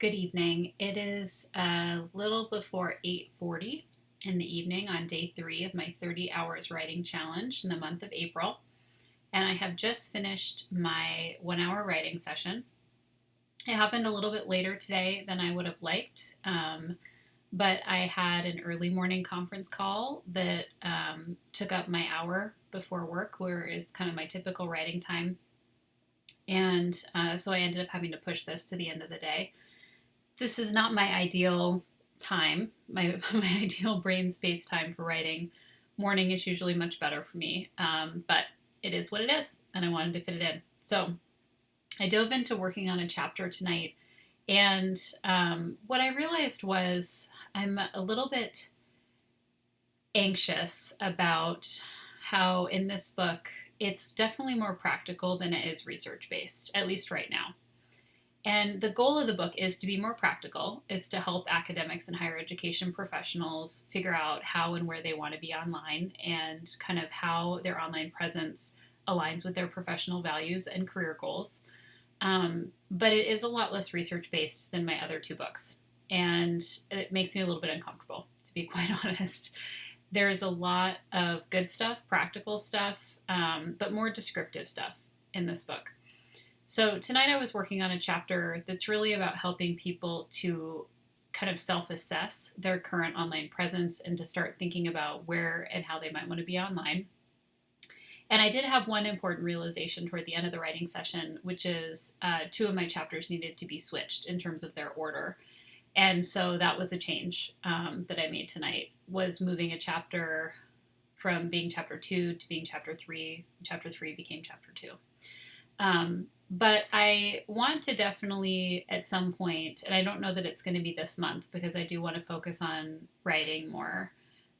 Good evening. It is a little before 8:40 in the evening on day 3 of my 30 hours writing challenge in the month of April. And I have just finished my 1 hour writing session. It happened a little bit later today than I would have liked, but I had an early morning conference call that took up my hour before work, where is kind of my typical writing time. And so I ended up having to push this to the end of the day. This is not my ideal time, my ideal brain space time for writing. Morning is usually much better for me, but it is what it is, and I wanted to fit it in. So I dove into working on a chapter tonight, and what I realized was I'm a little bit anxious about how in this book it's definitely more practical than it is research based, at least right now. And the goal of the book is to be more practical. It's to help academics and higher education professionals figure out how and where they want to be online and kind of how their online presence aligns with their professional values and career goals. But it is a lot less research based than my other two books. And it makes me a little bit uncomfortable, to be quite honest. There's a lot of good stuff, practical stuff, but more descriptive stuff in this book. So tonight I was working on a chapter that's really about helping people to kind of self-assess their current online presence and to start thinking about where and how they might want to be online. And I did have one important realization toward the end of the writing session, which is two of my chapters needed to be switched in terms of their order. And so that was a change that I made tonight, was moving a chapter from being chapter 2 to being chapter 3. Chapter 3 became chapter 2. But I want to definitely at some point, and I don't know that it's going to be this month because I do want to focus on writing more.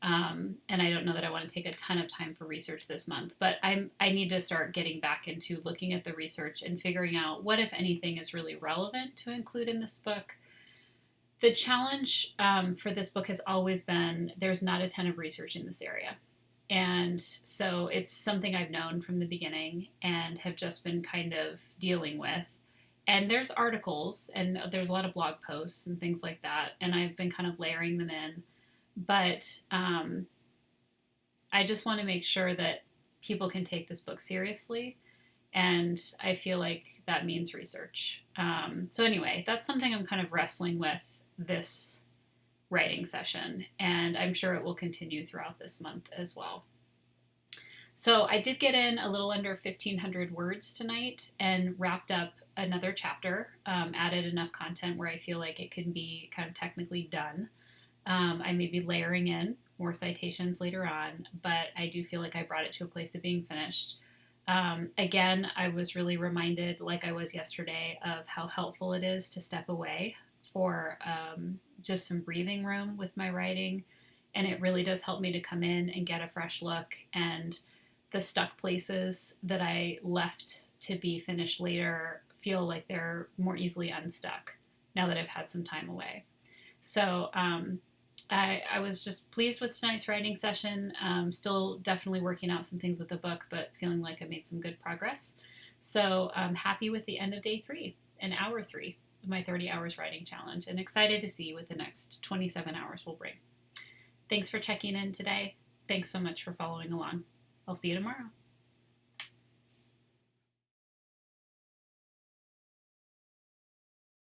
And I don't know that I want to take a ton of time for research this month, but I need to start getting back into looking at the research and figuring out what, if anything, is really relevant to include in this book. The challenge for this book has always been there's not a ton of research in this area. And so it's something I've known from the beginning and have just been kind of dealing with. And there's articles and there's a lot of blog posts and things like that. And I've been kind of layering them in. But I just want to make sure that people can take this book seriously. And I feel like that means research. So anyway, that's something I'm kind of wrestling with this writing session, and I'm sure it will continue throughout this month as well. So I did get in a little under 1,500 words tonight and wrapped up another chapter, added enough content where I feel like it can be kind of technically done. I may be layering in more citations later on, but I do feel like I brought it to a place of being finished. Again, I was really reminded, like I was yesterday, of how helpful it is to step away for just some breathing room with my writing, and it really does help me to come in and get a fresh look, and the stuck places that I left to be finished later feel like they're more easily unstuck now that I've had some time away. So I was just pleased with tonight's writing session. Still definitely working out some things with the book, but feeling like I made some good progress. So I'm happy with the end of day 3 and hour 3 of my 30 hours writing challenge, and excited to see what the next 27 hours will bring. Thanks for checking in today. Thanks so much for following along. I'll see you tomorrow.